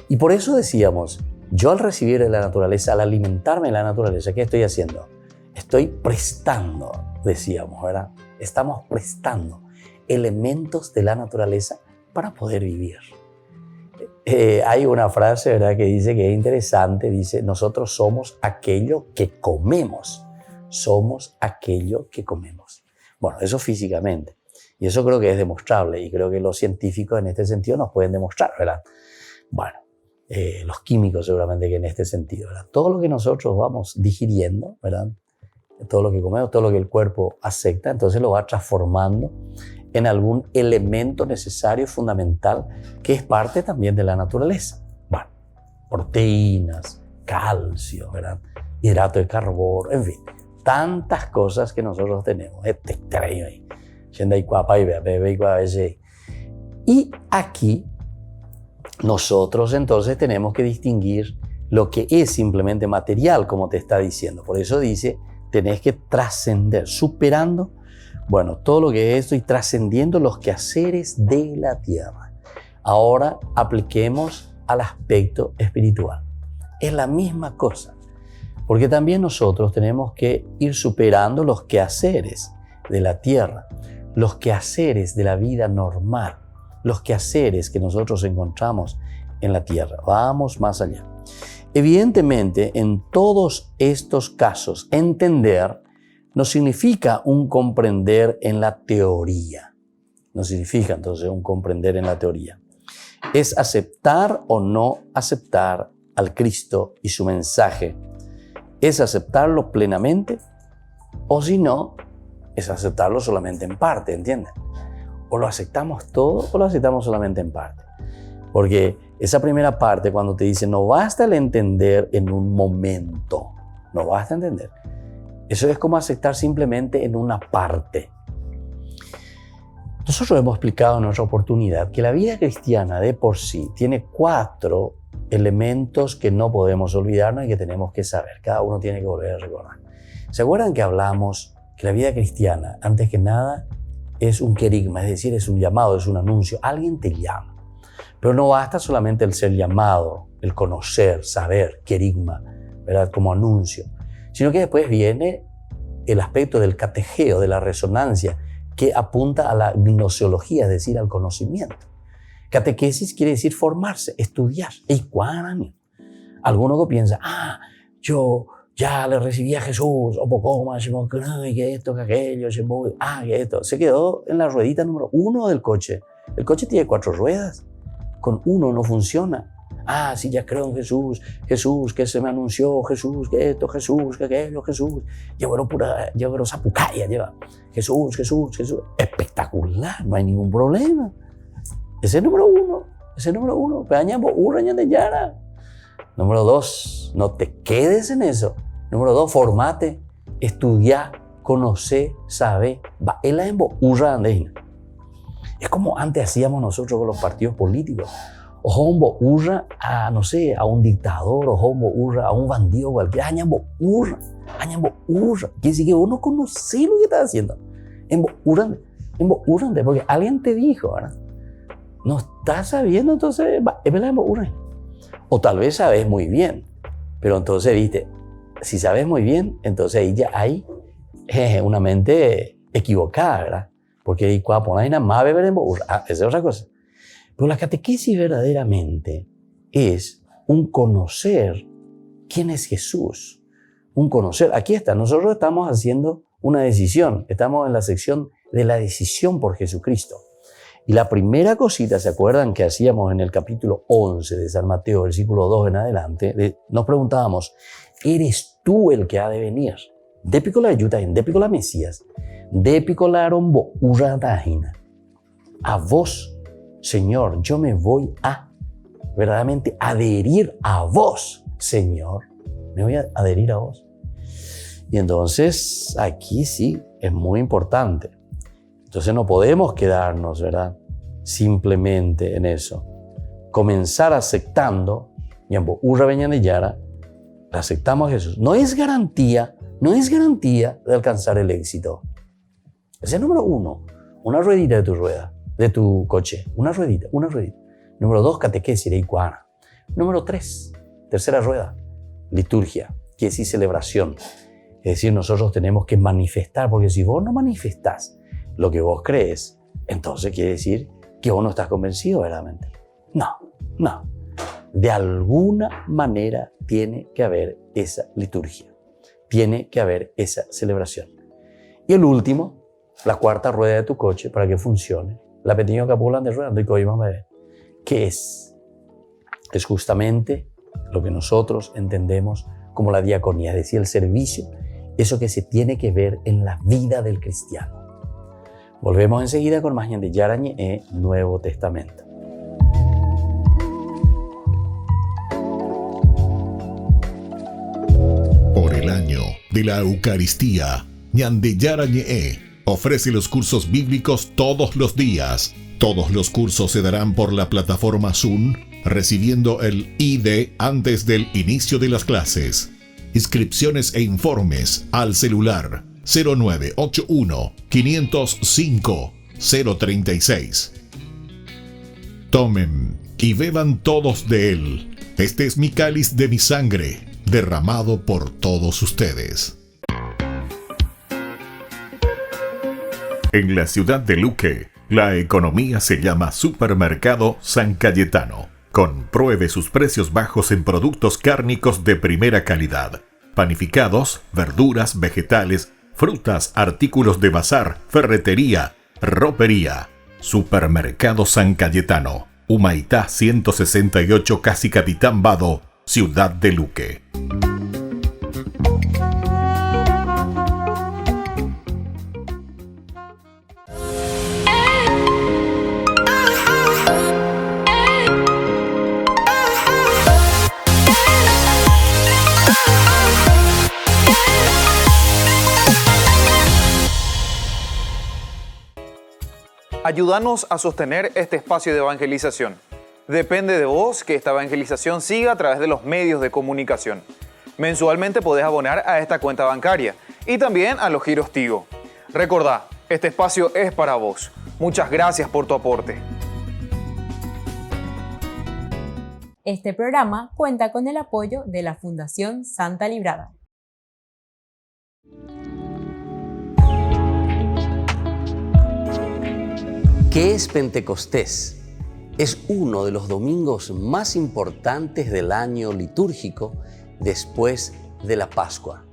Y por eso decíamos, yo al recibir de la naturaleza, al alimentarme de la naturaleza, ¿qué estoy haciendo? Estoy prestando, decíamos, ¿verdad? Estamos prestando elementos de la naturaleza para poder vivir. Hay una frase, ¿verdad?, que dice que es interesante, dice, nosotros somos aquello que comemos. Somos aquello que comemos. Bueno, eso físicamente. Y eso creo que es demostrable y creo que los científicos en este sentido nos pueden demostrar, ¿verdad? Bueno, los químicos seguramente que en este sentido, ¿verdad? Todo lo que nosotros vamos digiriendo, ¿verdad? Todo lo que comemos, todo lo que el cuerpo acepta, entonces lo va transformando en algún elemento necesario, fundamental, que es parte también de la naturaleza. Bueno, proteínas, calcio, ¿verdad? Hidrato de carbono, en fin, tantas cosas que nosotros tenemos. Y aquí nosotros entonces tenemos que distinguir lo que es simplemente material, como te está diciendo. Por eso dice, tenés que trascender, superando, bueno, todo lo que es esto y trascendiendo los quehaceres de la tierra. Ahora apliquemos al aspecto espiritual. Es la misma cosa, porque también nosotros tenemos que ir superando los quehaceres de la tierra, los quehaceres de la vida normal, los quehaceres que nosotros encontramos en la tierra. Vamos más allá. Evidentemente, en todos estos casos, entender no significa un comprender en la teoría. No significa entonces un comprender en la teoría. Es aceptar o no aceptar al Cristo y su mensaje. Es aceptarlo plenamente o si no, es aceptarlo solamente en parte, ¿entienden? O lo aceptamos todo o lo aceptamos solamente en parte. Porque esa primera parte, cuando te dice no basta el entender en un momento, no basta entender. Eso es como aceptar simplemente en una parte. Nosotros hemos explicado en nuestra oportunidad que la vida cristiana de por sí tiene 4 elementos que no podemos olvidarnos y que tenemos que saber. Cada uno tiene que volver a recordar. ¿Se acuerdan que hablamos que la vida cristiana, antes que nada, es un querigma, es decir, es un llamado, es un anuncio? Alguien te llama. Pero no basta solamente el ser llamado, el conocer, saber, querigma, ¿verdad?, como anuncio, sino que después viene el aspecto del catejeo, de la resonancia, que apunta a la gnoseología, es decir, al conocimiento. Catequesis quiere decir formarse, estudiar. Alguno que piensa, yo ya le recibí a Jesús, o poco más, que esto, que aquello, que esto. Se quedó en la ruedita número 1 del coche. El coche tiene 4 ruedas. Con 1 no funciona. Sí, ya creo en Jesús, Jesús que se me anunció, Jesús que esto, Jesús que aquello, Jesús. Llevo zapucaya, lleva. Jesús. Espectacular, no hay ningún problema. Ese es número 1. Número 2, no te quedes en eso. Número 2, formate, estudia, conoce, sabe, va, él es urra andina. Es como antes hacíamos nosotros con los partidos políticos. O hombo urra a, no sé, a un dictador, o hombo urra a un bandido cualquiera. Añambo urra. Quiere decir que vos no conocés lo que estás haciendo. Embo urrande, porque alguien te dijo, ¿verdad? No estás sabiendo, entonces, es verdad, embo urra. O tal vez sabes muy bien, pero entonces, viste, si sabes muy bien, entonces ahí ya hay una mente equivocada, ¿verdad? Porque ahí cuando pones una más beber embo urra, esa es otra cosa. Pero la catequesis verdaderamente es un conocer quién es Jesús. Un conocer. Aquí está, nosotros estamos haciendo una decisión. Estamos en la sección de la decisión por Jesucristo. Y la primera cosita, ¿se acuerdan que hacíamos en el capítulo 11 de San Mateo, versículo 2 en adelante? Nos preguntábamos, ¿eres tú el que ha de venir? Dépicula ayudain, dépicula Mesías, dépicula rombo uradahina. A vos, Señor, yo me voy a verdaderamente adherir a vos, Señor. Me voy a adherir a vos. Y entonces aquí sí es muy importante. Entonces no podemos quedarnos, ¿verdad? Simplemente en eso. Comenzar aceptando, aceptamos a Jesús. No es garantía de alcanzar el éxito. Ese es el número 1. Una ruedita de tu rueda. De tu coche, una ruedita. Número 2, catequesis de iguana. Número 3, tercera rueda, liturgia, que es celebración. Es decir, nosotros tenemos que manifestar, porque si vos no manifestás lo que vos crees, entonces quiere decir que vos no estás convencido verdaderamente. No. De alguna manera tiene que haber esa liturgia, tiene que haber esa celebración. Y el último, la cuarta rueda de tu coche para que funcione. La pequeña capulan de rueda de coima bebé. ¿Qué es? Es justamente lo que nosotros entendemos como la diaconía, es decir, el servicio, eso que se tiene que ver en la vida del cristiano. Volvemos enseguida con más de Yarañe e Nuevo Testamento. Por el año de la Eucaristía, Ñande Yarañe ofrece los cursos bíblicos todos los días. Todos los cursos se darán por la plataforma Zoom, recibiendo el ID antes del inicio de las clases. Inscripciones e informes al celular 0981 505 036. Tomen y beban todos de él. Este es mi cáliz de mi sangre, derramado por todos ustedes. En la ciudad de Luque, la economía se llama Supermercado San Cayetano. Compruebe sus precios bajos en productos cárnicos de primera calidad. Panificados, verduras, vegetales, frutas, artículos de bazar, ferretería, ropería. Supermercado San Cayetano. Humaitá 168 Casi Capitán Vado, ciudad de Luque. Ayúdanos a sostener este espacio de evangelización. Depende de vos que esta evangelización siga a través de los medios de comunicación. Mensualmente podés abonar a esta cuenta bancaria y también a los giros Tigo. Recordá, este espacio es para vos. Muchas gracias por tu aporte. Este programa cuenta con el apoyo de la Fundación Santa Librada. ¿Qué es Pentecostés? Es uno de los domingos más importantes del año litúrgico después de la Pascua.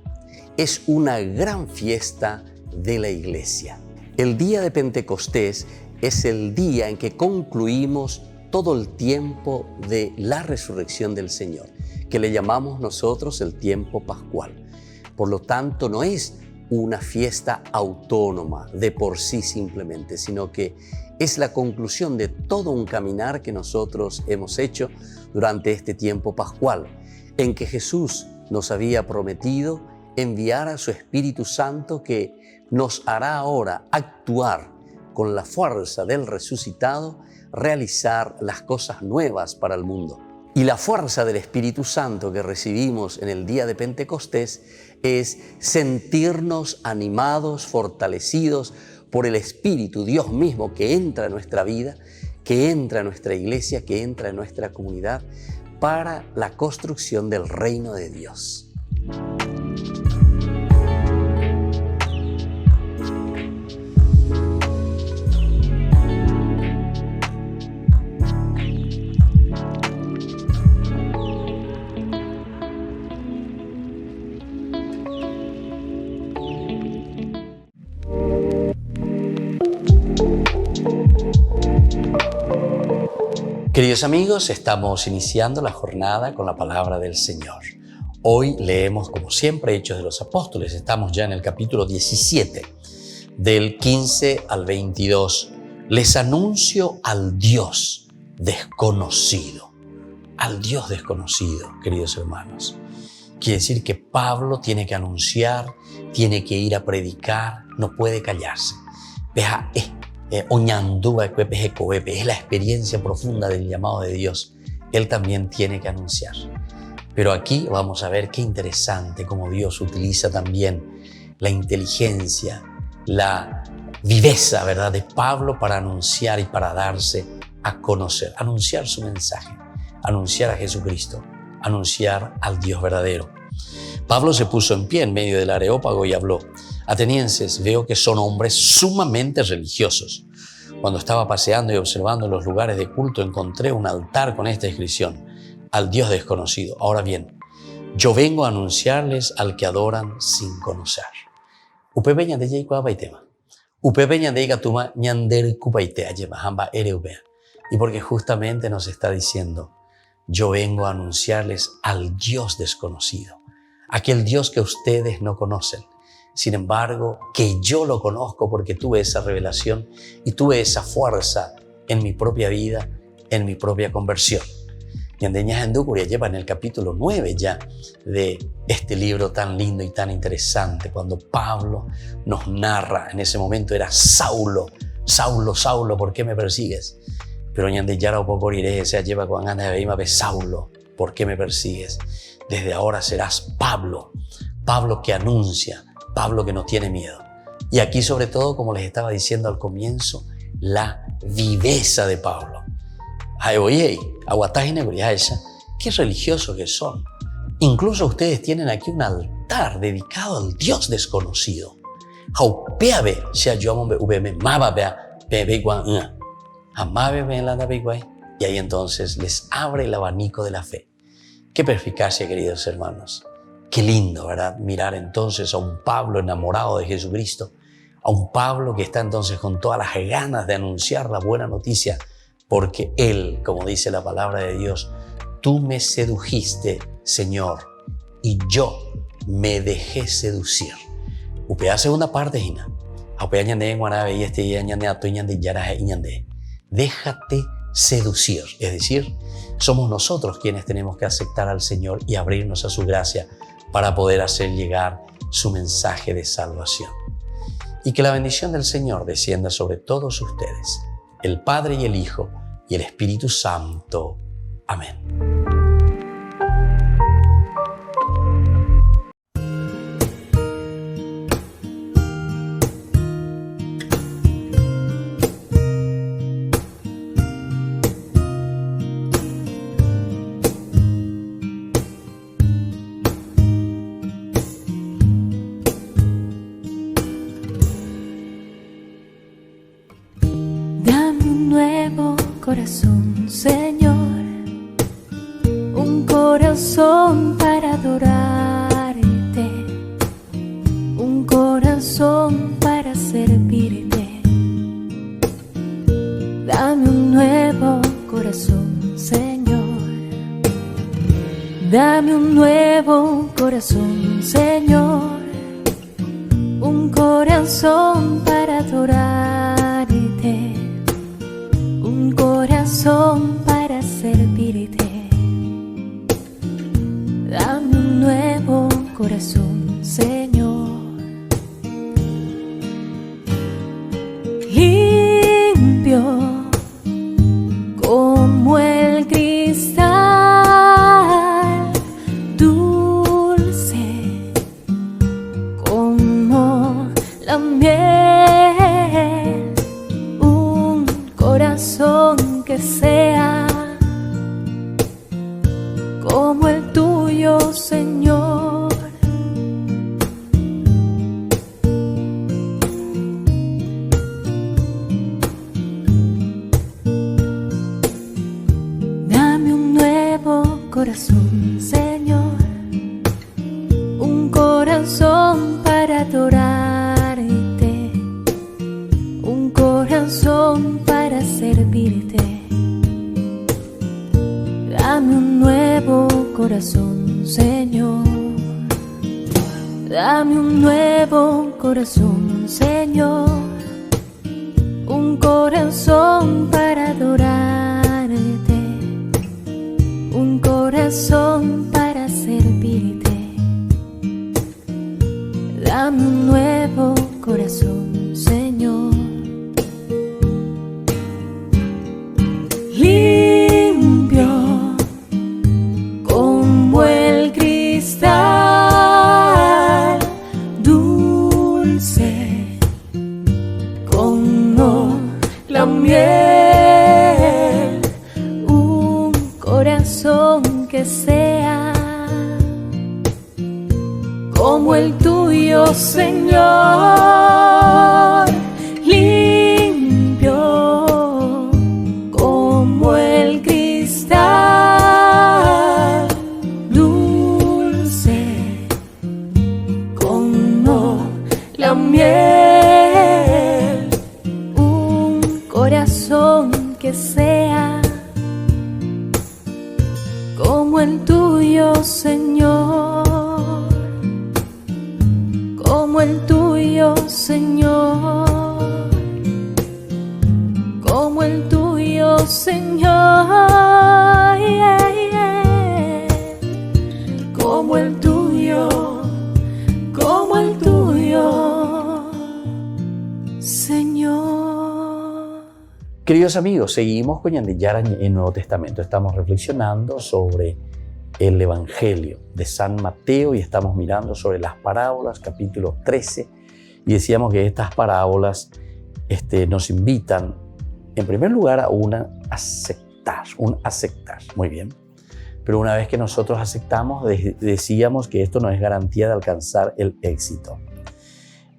Es una gran fiesta de la Iglesia. El día de Pentecostés es el día en que concluimos todo el tiempo de la resurrección del Señor, que le llamamos nosotros el tiempo pascual. Por lo tanto, no es una fiesta autónoma de por sí simplemente, sino que es la conclusión de todo un caminar que nosotros hemos hecho durante este tiempo pascual, en que Jesús nos había prometido enviar a su Espíritu Santo que nos hará ahora actuar con la fuerza del resucitado, realizar las cosas nuevas para el mundo. Y la fuerza del Espíritu Santo que recibimos en el día de Pentecostés es sentirnos animados, fortalecidos por el Espíritu, Dios mismo que entra en nuestra vida, que entra en nuestra iglesia, que entra en nuestra comunidad para la construcción del reino de Dios. Queridos amigos, estamos iniciando la jornada con la palabra del Señor. Hoy leemos, como siempre, Hechos de los Apóstoles. Estamos ya en el capítulo 17, del 15 al 22. Les anuncio al Dios desconocido. Al Dios desconocido, queridos hermanos. Quiere decir que Pablo tiene que anunciar, tiene que ir a predicar, no puede callarse. Es la experiencia profunda del llamado de Dios. Él también tiene que anunciar. Pero aquí vamos a ver qué interesante cómo Dios utiliza también la inteligencia, la viveza, ¿verdad?, de Pablo para anunciar y para darse a conocer, anunciar su mensaje, anunciar a Jesucristo, anunciar al Dios verdadero. Pablo se puso en pie en medio del Areópago y habló: Atenienses, veo que son hombres sumamente religiosos. Cuando estaba paseando y observando los lugares de culto, encontré un altar con esta inscripción: al Dios desconocido. Ahora bien, yo vengo a anunciarles al que adoran sin conocer. Y porque justamente nos está diciendo, yo vengo a anunciarles al Dios desconocido, aquel Dios que ustedes no conocen. Sin embargo, que yo lo conozco porque tuve esa revelación y tuve esa fuerza en mi propia vida, en mi propia conversión. Ñandeñas Enducuria lleva en el capítulo 9 ya de este libro tan lindo y tan interesante, cuando Pablo nos narra, en ese momento era Saulo, Saulo, Saulo, ¿por qué me persigues? Pero Ñandeyara Opocoriré se lleva con ganas de verme, Saulo, ¿por qué me persigues? Desde ahora serás Pablo, Pablo que anuncia, Pablo que no tiene miedo. Y aquí sobre todo, como les estaba diciendo al comienzo, la viveza de Pablo. Ay, oye, qué religiosos que son. Incluso ustedes tienen aquí un altar dedicado al Dios desconocido. Y ahí entonces les abre el abanico de la fe. Qué perspicacia, queridos hermanos. Qué lindo, ¿verdad? Mirar entonces a un Pablo enamorado de Jesucristo, a un Pablo que está entonces con todas las ganas de anunciar la buena noticia, porque Él, como dice la palabra de Dios, tú me sedujiste, Señor, y yo me dejé seducir. Upea segunda parte, Gina. Déjate seducir, es decir, somos nosotros quienes tenemos que aceptar al Señor y abrirnos a su gracia para poder hacer llegar su mensaje de salvación. Y que la bendición del Señor descienda sobre todos ustedes, el Padre y el Hijo y el Espíritu Santo. Amén. Corazón, Señor, un corazón para adorarte, un corazón para servirte. Dame un nuevo corazón, Señor. Dame un nuevo corazón, Señor, un corazón para adorarte, un corazón para servirte. Dame un nuevo corazón, Señor. para adorarte, un corazón para servirte. Dame un nuevo corazón, Señor. Dame un nuevo corazón, Señor. Un corazón para adorarte, un corazón para servirte. Dame un nuevo corazón, Señor. Limpio como el cristal, dulce como la miel, un corazón que sea como el tuyo, Señor. Limpio como el cristal, dulce como la miel, un corazón que sea como el tuyo, Señor. Como el tuyo, Señor. Como el tuyo, Señor. Como el tuyo, como el tuyo, Señor. Queridos amigos, seguimos con Ñande Yarañe en el Nuevo Testamento. Estamos reflexionando sobre el Evangelio de San Mateo y estamos mirando sobre las parábolas, capítulo 13. Y decíamos que estas parábolas nos invitan, en primer lugar, a un aceptar. Muy bien. Pero una vez que nosotros aceptamos, decíamos que esto no es garantía de alcanzar el éxito.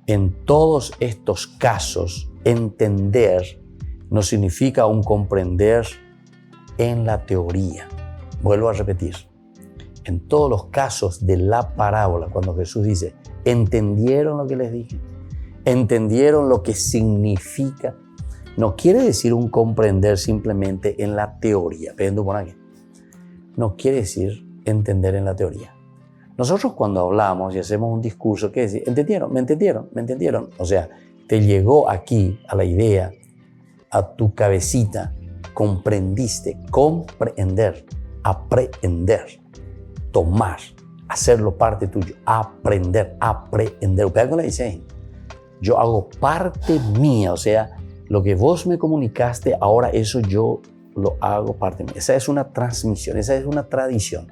En todos estos casos, entender no significa un comprender en la teoría. Vuelvo a repetir. En todos los casos de la parábola, cuando Jesús dice, ¿entendieron lo que les dije? ¿Entendieron lo que significa? No quiere decir un comprender simplemente en la teoría. Vendo por aquí. No quiere decir entender en la teoría. Nosotros cuando hablamos y hacemos un discurso, ¿qué decir? ¿Entendieron? ¿Me entendieron? ¿Me entendieron? O sea, te llegó aquí a la idea, a tu cabecita, comprendiste, comprender, aprender. Tomar, hacerlo parte tuyo, aprender. Ustedes no le dicen, yo hago parte mía, o sea, lo que vos me comunicaste, ahora eso yo lo hago parte mía. Esa es una transmisión, esa es una tradición.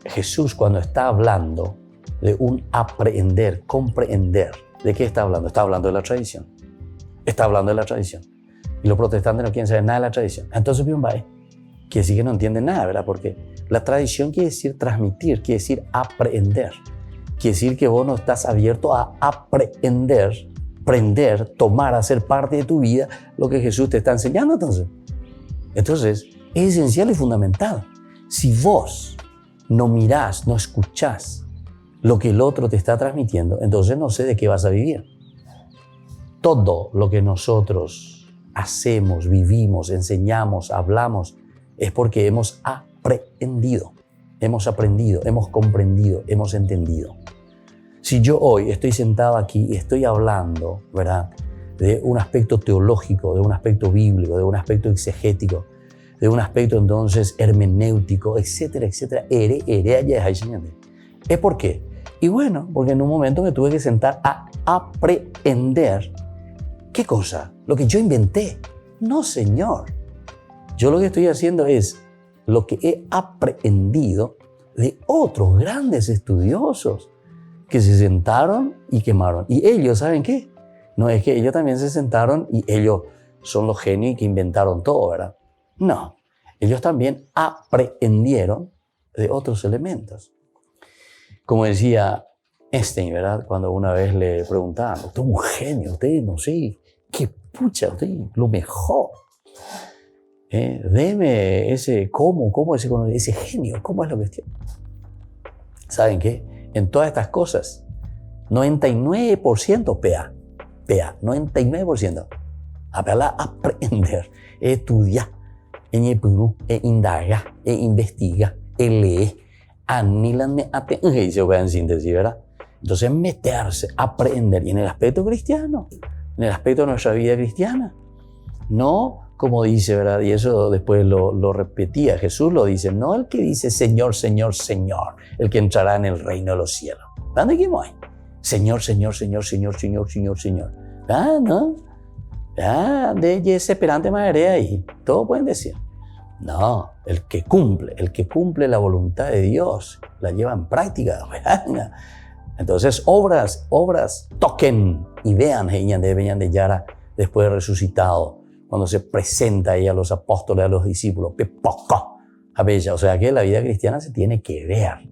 Jesús, cuando está hablando de un aprender, comprender, ¿de qué está hablando? Está hablando de la tradición. Está hablando de la tradición. Y los protestantes no quieren saber nada de la tradición. Entonces, bien, quiere decir que no entienden nada, ¿verdad? Porque la tradición quiere decir transmitir, quiere decir aprender. Quiere decir que vos no estás abierto a aprender, tomar, hacer parte de tu vida lo que Jesús te está enseñando. Entonces, es esencial y fundamental. Si vos no mirás, no escuchás lo que el otro te está transmitiendo, entonces no sé de qué vas a vivir. Todo lo que nosotros hacemos, vivimos, enseñamos, hablamos, es porque hemos aprendido, hemos comprendido, hemos entendido. Si yo hoy estoy sentado aquí y estoy hablando, ¿verdad?, de un aspecto teológico, de un aspecto bíblico, de un aspecto exegético, de un aspecto entonces hermenéutico, etcétera, etcétera, ¿es por qué? Y bueno, porque en un momento me tuve que sentar a aprender. ¿Qué cosa? Lo que yo inventé. No, señor. Yo lo que estoy haciendo es lo que he aprendido de otros grandes estudiosos que se sentaron y quemaron. Y ellos, ¿saben qué? No es que ellos también se sentaron y ellos son los genios y que inventaron todo, ¿verdad? No, ellos también aprendieron de otros elementos. Como decía Einstein, ¿verdad? Cuando una vez le preguntaban, usted es un genio, usted no sé, qué pucha, usted lo mejor. Deme ese ese genio, ¿cómo es la cuestión? ¿Saben qué? En todas estas cosas 99% PA, 99%. Apela aprender, estudiar, indagar, investigar, leer. En síntesis, ¿verdad? Entonces meterse, aprender, y en el aspecto cristiano, en el aspecto de nuestra vida cristiana. No, como dice, ¿verdad? Y eso después lo repetía, Jesús lo dice, no el que dice Señor, Señor, Señor, el que entrará en el reino de los cielos. ¿Dónde que voy? Señor, Señor, Señor, Señor, Señor, Señor, Señor. Ah, ¿no? Ah, de ese esperante madre ahí, todos pueden decir. No, el que cumple la voluntad de Dios, la lleva en práctica. Entonces, obras toquen y vean de Yara después de resucitado, cuando se presenta ahí a los apóstoles, a los discípulos, o sea que la vida cristiana se tiene que ver.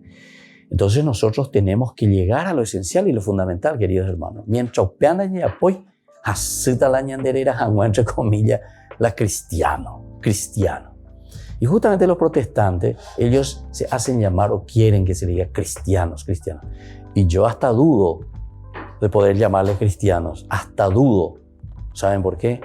Entonces nosotros tenemos que llegar a lo esencial y lo fundamental, queridos hermanos. Mientras opean y apoy, asita la ñanderera, entre comillas, la cristiano. Y justamente los protestantes, ellos se hacen llamar o quieren que se diga cristianos. Y yo hasta dudo de poder llamarles cristianos, hasta dudo. ¿Saben por qué?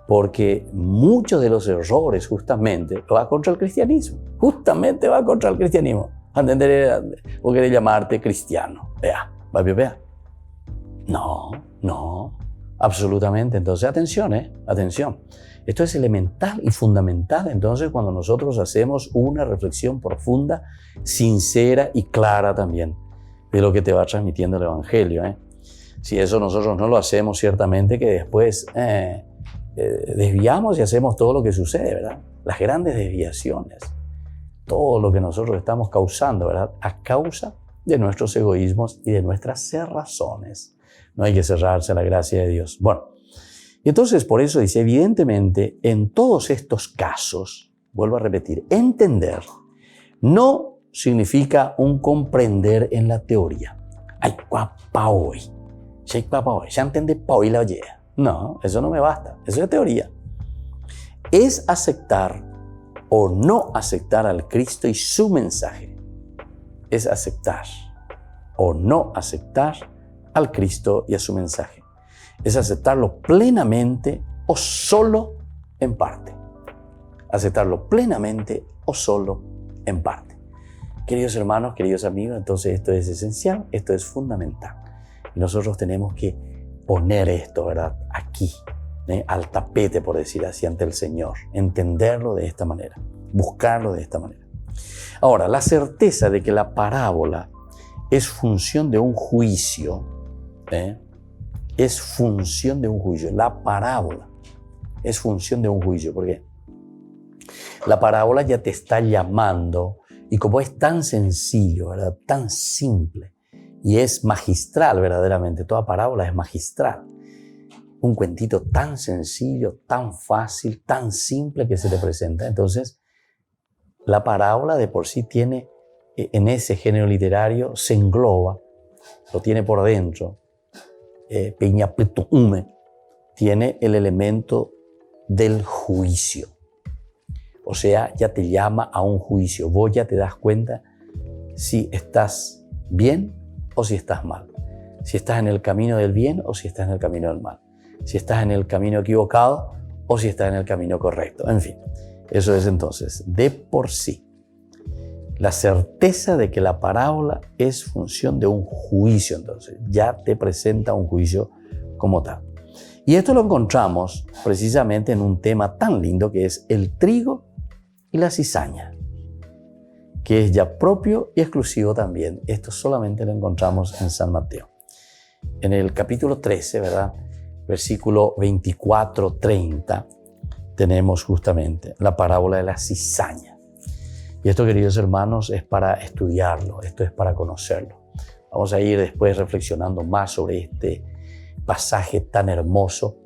Porque muchos de los errores justamente va contra el cristianismo. Justamente va contra el cristianismo. ¿Entender? O querer llamarte cristiano. Vea. No, absolutamente. Entonces, atención. Esto es elemental y fundamental. Entonces, cuando nosotros hacemos una reflexión profunda, sincera y clara también de lo que te va transmitiendo el Evangelio. Si eso nosotros no lo hacemos, ciertamente que después desviamos y hacemos todo lo que sucede, ¿verdad? Las grandes desviaciones, todo lo que nosotros estamos causando, ¿verdad? A causa de nuestros egoísmos y de nuestras cerrazones. No hay que cerrarse a la gracia de Dios. Bueno, y entonces por eso dice, evidentemente, en todos estos casos, vuelvo a repetir, entender no significa un comprender en la teoría. Ay, guapa hoy. Ya entendí pa hoy la oye. No, eso no me basta. Eso es teoría. Es aceptar o no aceptar al Cristo y su mensaje. Es aceptar o no aceptar al Cristo y a su mensaje. Es aceptarlo plenamente o solo en parte. Aceptarlo plenamente o solo en parte. Queridos hermanos, queridos amigos, entonces esto es esencial, esto es fundamental. Y nosotros tenemos que poner esto, ¿verdad? Aquí, al tapete, por decir así, ante el Señor. Entenderlo de esta manera, buscarlo de esta manera. Ahora, la certeza de que la parábola es función de un juicio, es función de un juicio. La parábola es función de un juicio. ¿Por qué? La parábola ya te está llamando, y como es tan sencillo, ¿verdad? Tan simple, y es magistral verdaderamente, toda parábola es magistral. Un cuentito tan sencillo, tan fácil, tan simple que se te presenta. Entonces, la parábola de por sí tiene, en ese género literario, se engloba, lo tiene por dentro, tiene el elemento del juicio. O sea, ya te llama a un juicio. Vos ya te das cuenta si estás bien o si estás mal. Si estás en el camino del bien o si estás en el camino del mal. Si estás en el camino equivocado o si estás en el camino correcto. En fin, eso es entonces, de por sí, la certeza de que la parábola es función de un juicio. Entonces, ya te presenta un juicio como tal. Y esto lo encontramos precisamente en un tema tan lindo que es el trigo y la cizaña, que es ya propio y exclusivo también. Esto solamente lo encontramos en San Mateo. En el capítulo 13, ¿verdad? Versículo 24-30, tenemos justamente la parábola de la cizaña. Y esto, queridos hermanos, es para estudiarlo, esto es para conocerlo. Vamos a ir después reflexionando más sobre este pasaje tan hermoso.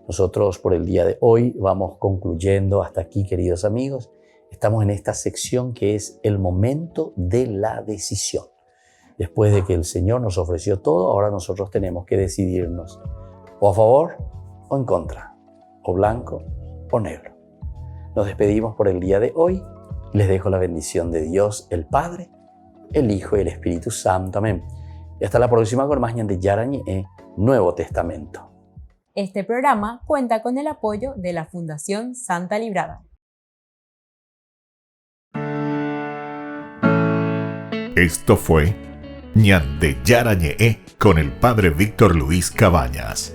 Nosotros por el día de hoy vamos concluyendo hasta aquí, queridos amigos. Estamos en esta sección que es el momento de la decisión. Después de que el Señor nos ofreció todo, ahora nosotros tenemos que decidirnos o a favor o en contra, o blanco o negro. Nos despedimos por el día de hoy. Les dejo la bendición de Dios, el Padre, el Hijo y el Espíritu Santo. Amén. Y hasta la próxima con más Ñande Yarañe, Nuevo Testamento. Este programa cuenta con el apoyo de la Fundación Santa Librada. Esto fue Ñande Yarañe con el Padre Víctor Luis Cabañas.